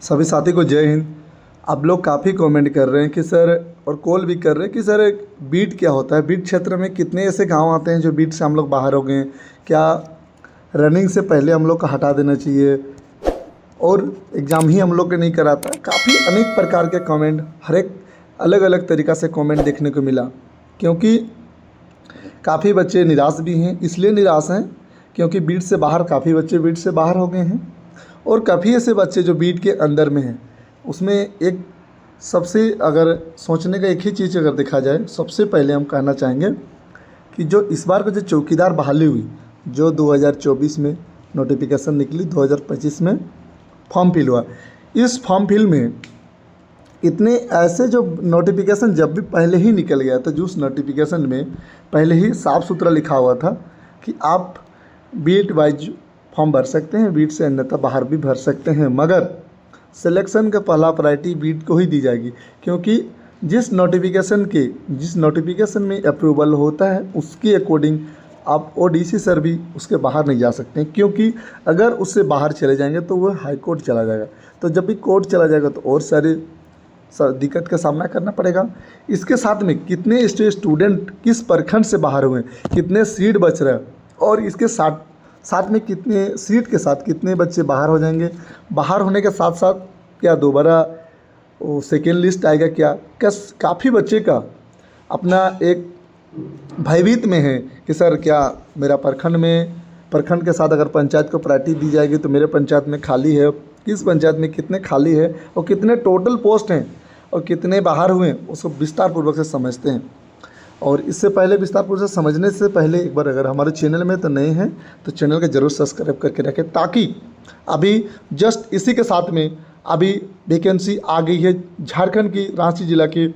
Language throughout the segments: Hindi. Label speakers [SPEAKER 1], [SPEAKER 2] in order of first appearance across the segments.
[SPEAKER 1] सभी साथी को जय हिंद। आप लोग काफ़ी कमेंट कर रहे हैं कि सर, और कॉल भी कर रहे हैं कि सर बीट क्या होता है। बीट क्षेत्र में कितने ऐसे गांव आते हैं जो बीट से हम लोग बाहर हो गए हैं, क्या रनिंग से पहले हम लोग को हटा देना चाहिए और एग्ज़ाम ही हम लोग के नहीं कराता। काफ़ी अनेक प्रकार के कमेंट, हर एक अलग अलग तरीक़ा से कमेंट देखने को मिला, क्योंकि काफ़ी बच्चे निराश भी हैं। इसलिए निराश हैं क्योंकि बीट से बाहर काफ़ी बच्चे बीट से बाहर हो गए हैं, और काफ़ी ऐसे बच्चे जो बीट के अंदर में हैं। उसमें एक सबसे अगर सोचने का एक ही चीज़ अगर देखा जाए, सबसे पहले हम कहना चाहेंगे कि जो इस बार का जो चौकीदार बहाली हुई, जो 2024 में नोटिफिकेशन निकली, 2025 में फॉर्म फिल हुआ, इस फॉर्म फिल में इतने ऐसे जो नोटिफिकेशन जब भी पहले ही निकल गया था, जो उस नोटिफिकेशन में पहले ही साफ़ सुथरा लिखा हुआ था कि आप बीट वाइज फॉर्म भर सकते हैं, बीट से अन्यथा बाहर भी भर सकते हैं, मगर सिलेक्शन का पहला प्रायोरिटी बीट को ही दी जाएगी। क्योंकि जिस नोटिफिकेशन में अप्रूवल होता है उसके अकॉर्डिंग आप ओडीसी सर भी उसके बाहर नहीं जा सकते हैं, क्योंकि अगर उससे बाहर चले जाएंगे तो वह हाई कोर्ट चला जाएगा। तो जब भी कोर्ट चला जाएगा तो और सारे दिक्कत का सामना करना पड़ेगा। इसके साथ में कितने स्टूडेंट किस प्रखंड से बाहर हुए, कितने सीट बच रहे हैं, और इसके साथ में कितने सीट के साथ कितने बच्चे बाहर हो जाएंगे। बाहर होने के साथ साथ क्या दोबारा सेकेंड लिस्ट आएगा, क्या काफ़ी बच्चे का अपना एक भयभीत में है कि सर क्या मेरा प्रखंड के साथ अगर पंचायत को प्रायोरिटी दी जाएगी तो मेरे पंचायत में खाली है, किस पंचायत में कितने खाली है और कितने टोटल पोस्ट हैं और कितने बाहर हुए, उसको विस्तारपूर्वक से समझते हैं। और इससे पहले विस्तारपूर्वक से समझने से पहले एक बार अगर हमारे चैनल में तो नए हैं तो चैनल को ज़रूर सब्सक्राइब करके रखें, ताकि अभी जस्ट इसी के साथ में अभी वैकेंसी आ गई है झारखंड की, रांची जिला के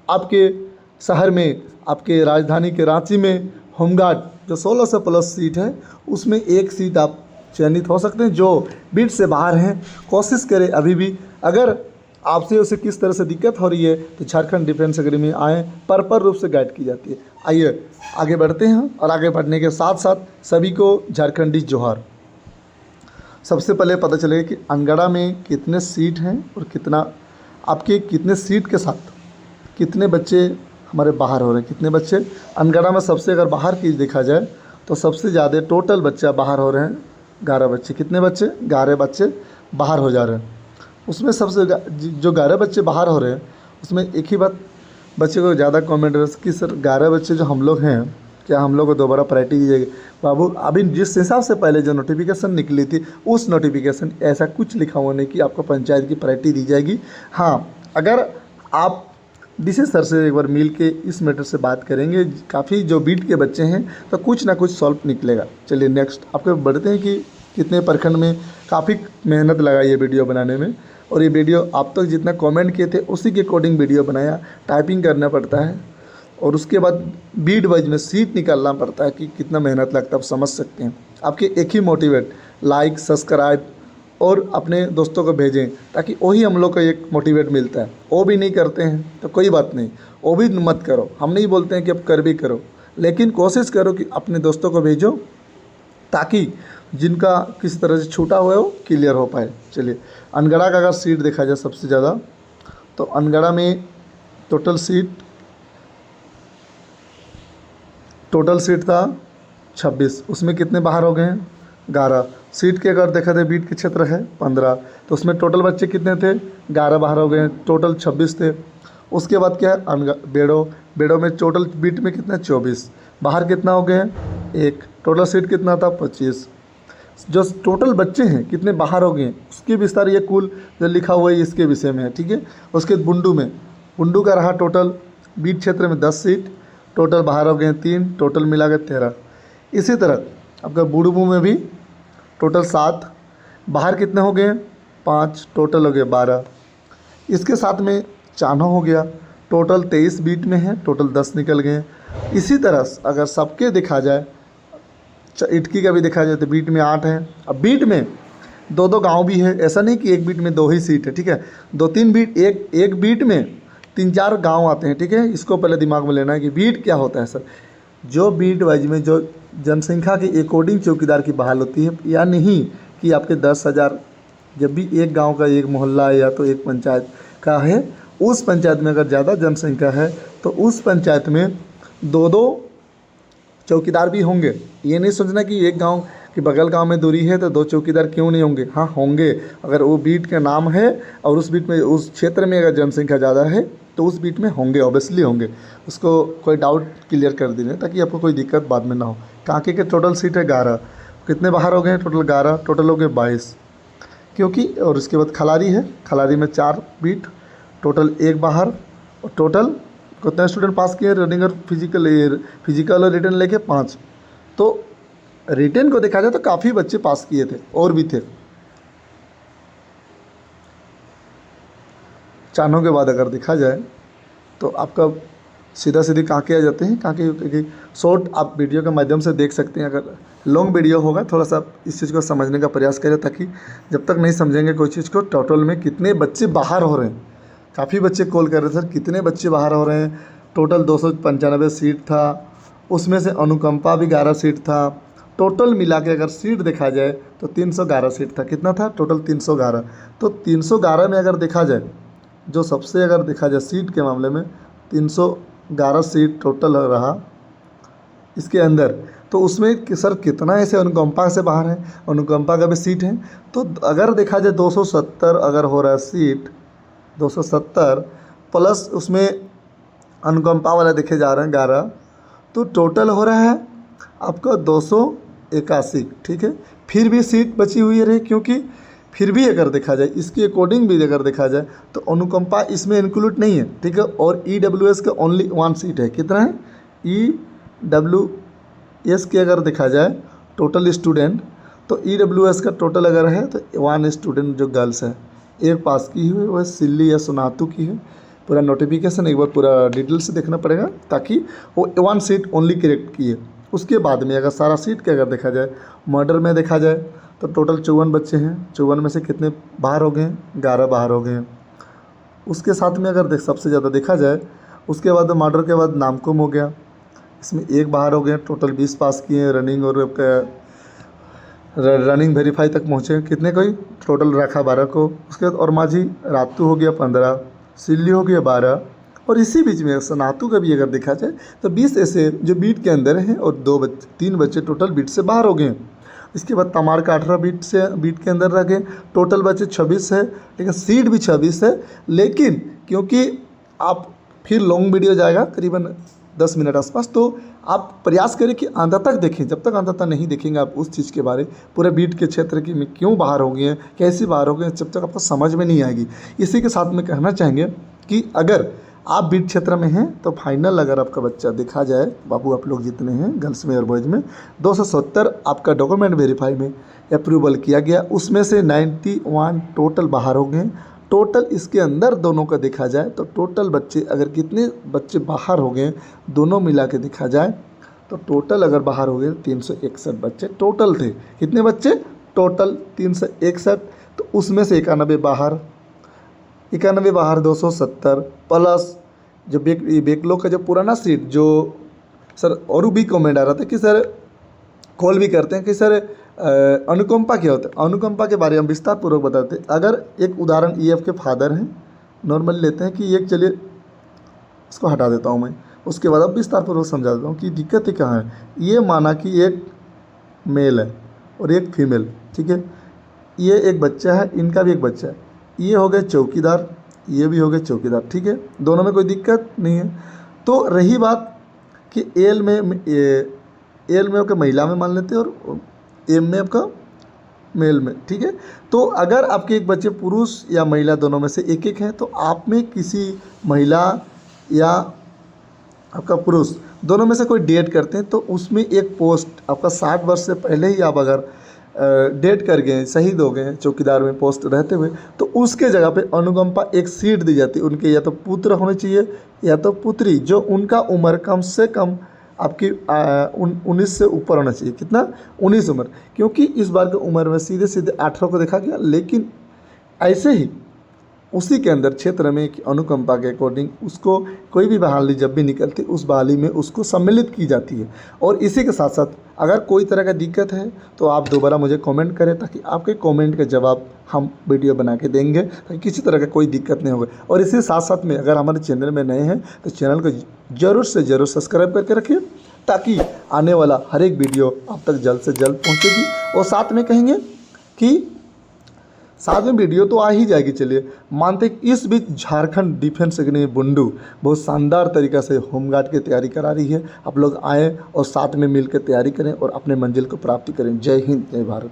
[SPEAKER 1] आपके शहर में, आपके राजधानी के रांची में होमगार्ड जो 1600 प्लस सीट है उसमें एक सीट आप चयनित हो सकते हैं। जो बीट से बाहर हैं कोशिश करें अभी भी, अगर आपसे उसे किस तरह से दिक्कत हो रही है तो झारखंड डिफेंस एकेडमी आएँ, प्रॉपर रूप से गाइड की जाती है। आइए आगे बढ़ते हैं, और आगे बढ़ने के साथ साथ सभी को झारखंडी जोहार। सबसे पहले पता चलेगा कि अनगढ़ा में कितने सीट हैं और कितने सीट के साथ कितने बच्चे हमारे बाहर हो रहे हैं, कितने बच्चे अनगढ़ा में। सबसे अगर बाहर की देखा जाए तो सबसे ज़्यादा टोटल बच्चा बाहर हो रहे हैं 11 बच्चे। कितने बच्चे? 11 बच्चे बाहर हो जा रहे हैं। उसमें सबसे जो 11 बच्चे बाहर हो रहे हैं उसमें एक ही बात बच्चे को ज़्यादा कमेंट है कि सर 11 बच्चे जो हम लोग हैं, क्या हम लोग को दोबारा प्रायोरिटी दी जाएगी? बाबू, अभी जिस हिसाब से पहले जो नोटिफिकेशन निकली थी उस नोटिफिकेशन ऐसा कुछ लिखा हुआ नहीं कि आपको पंचायत की प्रायोरिटी दी जाएगी। हाँ, अगर आप डीसी सर से एक बार मिल के इस मैटर से बात करेंगे, काफ़ी जो बीट के बच्चे हैं तो कुछ ना कुछ सॉल्व निकलेगा। चलिए नेक्स्ट आपको बढ़ते हैं कि कितने प्रखंड में काफ़ी मेहनत लगाई है वीडियो बनाने में, और ये वीडियो आप तक जितना कमेंट किए थे उसी के अकॉर्डिंग वीडियो बनाया। टाइपिंग करना पड़ता है और उसके बाद बीट वाइज में सीट निकालना पड़ता है कि कितना मेहनत लगता है, आप समझ सकते हैं। आपके एक ही मोटिवेट, लाइक, सब्सक्राइब और अपने दोस्तों को भेजें, ताकि वही हम लोग को एक मोटिवेट मिलता है। वो भी नहीं करते हैं तो कोई बात नहीं, वो भी मत करो। हम नहीं बोलते हैं कि अब कर भी करो, लेकिन कोशिश करो कि अपने दोस्तों को भेजो, ताकि जिनका किसी तरह से छूटा हुआ है वो क्लियर हो पाए। चलिए अनगढ़ा का अगर सीट देखा जाए सबसे ज़्यादा, तो अनगढ़ा में टोटल सीट था 26, उसमें कितने बाहर हो गए हैं? 11। सीट के अगर देखा जाए बीट के क्षेत्र है 15, तो उसमें टोटल बच्चे कितने थे? 11 बाहर हो गए हैं, टोटल 26 थे। उसके बाद क्या है? बेड़ो में टोटल बीट में कितने? 24, बाहर कितना हो गए हैं? 1। टोटल सीट कितना था? 25। जो टोटल बच्चे हैं कितने बाहर हो गए हैं उसके विस्तार ये कुल जो लिखा हुआ है इसके विषय में है, ठीक है। उसके बुंडू का रहा टोटल बीट क्षेत्र में 10 सीट, टोटल बाहर हो गए हैं 3, टोटल मिला के 13। इसी तरह आपका बुडुबू में भी टोटल 7, बाहर कितने हो गए हैं? 5, टोटल हो गए 12। इसके साथ में चानो हो गया, टोटल 23 बीट में है, टोटल 10 निकल गए हैं। इसी तरह अगर सबके देखा जाए, इटकी का भी देखा जाए तो बीट में 8 हैं। अब बीट में 2-2 गांव भी है, ऐसा नहीं कि एक बीट में 2 ही सीट है, ठीक है। 2-3 बीट, एक बीट में 3-4 गांव आते हैं, ठीक है। इसको पहले दिमाग में लेना है कि बीट क्या होता है सर। जो बीट वाइज में जो जनसंख्या के अकॉर्डिंग चौकीदार की बहाल होती है, या नहीं कि आपके 10,000 जब भी एक गांव का, एक मोहल्ला या तो एक पंचायत का है, उस पंचायत में अगर ज़्यादा जनसंख्या है तो उस पंचायत में दो दो चौकीदार भी होंगे। ये नहीं सोचना कि एक गांव कि बगल गांव में दूरी है तो दो चौकीदार क्यों नहीं होंगे, हाँ होंगे। अगर वो बीट का नाम है और उस बीट में, उस क्षेत्र में अगर जनसंख्या ज़्यादा है तो उस बीट में होंगे, ऑब्वियसली होंगे। उसको कोई डाउट क्लियर कर दीजिए ताकि आपको कोई दिक्कत बाद में ना हो। कांके के टोटल सीट है 11, कितने बाहर हो गए टोटल 11, टोटल हो गए 22, क्योंकि और उसके बाद खलारी है, खलारी में 4 बीट, टोटल 1 बाहर। और टोटल कितने स्टूडेंट पास किए रनिंग और फिजिकल और रिटर्न लेके 5। तो रिटर्न को देखा जाए तो काफ़ी बच्चे पास किए थे और भी थे। चानों के बाद अगर देखा जाए तो आपका सीधा सीधी कांके आ जाते हैं। कांके शॉर्ट आप वीडियो के माध्यम से देख सकते हैं। अगर लॉन्ग वीडियो होगा थोड़ा सा इस चीज़ को समझने का प्रयास करें, ताकि जब तक नहीं समझेंगे कोई चीज़ को, टोटल में कितने बच्चे बाहर हो रहे हैं। काफ़ी बच्चे कॉल कर रहे थे, सर कितने बच्चे बाहर हो रहे हैं। टोटल 295 सीट था, उसमें से अनुकंपा भी 11 सीट था। टोटल मिला के अगर सीट देखा जाए तो 311 सीट था। कितना था टोटल? 311। तो 311 में अगर देखा जाए, जो सबसे अगर देखा जाए सीट के मामले में 311 सीट टोटल रहा इसके अंदर। तो उसमें कि सर कितना ऐसे अनुकंपा से बाहर है, अनुकंपा का भी सीट है। तो अगर देखा जाए 270 अगर हो रहा है सीट, 270 प्लस उसमें अनुकंपा वाला देखे जा रहे हैं 11, तो टोटल हो रहा है आपका 281। ठीक है, फिर भी सीट बची हुई रही, क्योंकि फिर भी अगर देखा जाए इसके अकॉर्डिंग भी अगर देखा जाए तो अनुकंपा इसमें इंक्लूड नहीं है। ठीक है, और EWS का ओनली 1 सीट है। कितना है EWS के अगर देखा जाए टोटल स्टूडेंट, तो EWS का टोटल अगर है तो 1 स्टूडेंट जो गर्ल्स है, एक पास की हुई वह सिल्ली या सोनातू की है। पूरा नोटिफिकेशन एक बार पूरा डिटेल से देखना पड़ेगा, ताकि वो 1 सीट ओनली करेक्ट की है। उसके बाद में अगर सारा सीट के अगर देखा जाए, मर्डर में देखा जाए तो टोटल 54 बच्चे हैं। 54 में से कितने बाहर हो गए हैं? 11 बाहर हो गए हैं। उसके साथ में अगर सबसे ज़्यादा देखा जाए, उसके बाद मर्डर के बाद नामकुम हो गया, इसमें 1 बाहर हो गए। टोटल 20 पास किए हैं। रनिंग और रनिंग वेरीफाई तक पहुँचे कितने कोई टोटल रखा 12 को। उसके बाद और माझी रातू हो गया 15, सिल्ली हो गया 12, और इसी बीच में सनातू का भी अगर देखा जाए तो 20 ऐसे जो बीट के अंदर हैं और 3 बच्चे टोटल बीट से बाहर हो गए हैं। इसके बाद तमार का 18 बीट के अंदर रह गए। टोटल बच्चे 26 है, लेकिन सीट भी 26 है। लेकिन क्योंकि आप फिर लॉन्ग वीडियो जाएगा करीबन 10 मिनट आसपास, तो आप प्रयास करें कि अंत तक देखें। जब तक अंत तक नहीं देखेंगे आप उस चीज़ के बारे, पूरे बीट के क्षेत्र की में क्यों बाहर हो गए हैं, कैसे बाहर हो गए हैं, जब तक आपको समझ में नहीं आएगी। इसी के साथ में कहना चाहेंगे कि अगर आप बीट क्षेत्र में हैं तो फाइनल अगर आपका बच्चा देखा जाए, बाबू आप लोग जितने हैं गर्ल्स में और बॉयज़ में, 270 आपका डॉक्यूमेंट वेरीफाई में अप्रूवल किया गया, उसमें से 91 टोटल बाहर हो गए। टोटल इसके अंदर दोनों का देखा जाए तो टोटल बच्चे अगर कितने बच्चे बाहर हो गए दोनों मिला के देखा जाए तो टोटल अगर बाहर हो गए 361 बच्चे टोटल थे। कितने बच्चे टोटल? 361। तो उसमें से 91 बाहर, 270 प्लस जो बैकलॉग का जो पुराना सीट, जो सर और भी कमेंट आ रहा था कि सर कॉल भी करते हैं कि सर अनुकंपा क्या होता है। अनुकंपा के बारे में विस्तार पूर्वक बताते हैं। अगर एक उदाहरण EF के फादर हैं, नॉर्मल लेते हैं कि एक, चलिए इसको हटा देता हूँ मैं, उसके बाद अब विस्तार पूर्वक समझा देता हूँ कि दिक्कत ही कहाँ है। ये माना कि एक मेल है और एक फीमेल, ठीक है, ये एक बच्चा है, इनका भी एक बच्चा है, ये हो गए चौकीदार, ये भी हो गए चौकीदार, ठीक है, दोनों में कोई दिक्कत नहीं है। तो रही बात कि एल में आपका महिला में मान लेते हैं और एम में आपका मेल में, ठीक है। तो अगर आपके एक बच्चे पुरुष या महिला दोनों में से एक एक हैं, तो आप में किसी महिला या आपका पुरुष दोनों में से कोई डेट करते हैं तो उसमें एक पोस्ट आपका 60 वर्ष से पहले ही आप अगर डेट कर गए, शहीद हो गए चौकीदार में पोस्ट रहते हुए, तो उसके जगह पे अनुकंपा एक सीट दी जाती है। उनके या तो पुत्र होने चाहिए या तो पुत्री, जो उनका उम्र कम से कम आपकी 19 से ऊपर होना चाहिए। कितना? 19 उम्र, क्योंकि इस बार की उम्र में सीधे 18 को देखा गया। लेकिन ऐसे ही उसी के अंदर क्षेत्र में एक अनुकंपा के अकॉर्डिंग उसको कोई भी बहाली जब भी निकलती उस बहाली में उसको सम्मिलित की जाती है। और इसी के साथ साथ अगर कोई तरह का दिक्कत है तो आप दोबारा मुझे कमेंट करें, ताकि आपके कमेंट का जवाब हम वीडियो बना के देंगे, ताकि किसी तरह का कोई दिक्कत नहीं होगा। और इसी साथ साथ में अगर हमारे चैनल में नए हैं तो चैनल को ज़रूर से ज़रूर सब्सक्राइब करके रखिए, ताकि आने वाला हर एक वीडियो आप तक जल्द से जल्द पहुँचेगी। और साथ में कहेंगे कि साथ में वीडियो तो आ ही जाएगी। चलिए मानते हैं कि इस बीच झारखंड डिफेंस एकेडमी बुंडू बहुत शानदार तरीक़ा से होमगार्ड की तैयारी करा रही है। आप लोग आएँ और साथ में मिलकर तैयारी करें और अपने मंजिल को प्राप्ति करें। जय हिंद, जय भारत।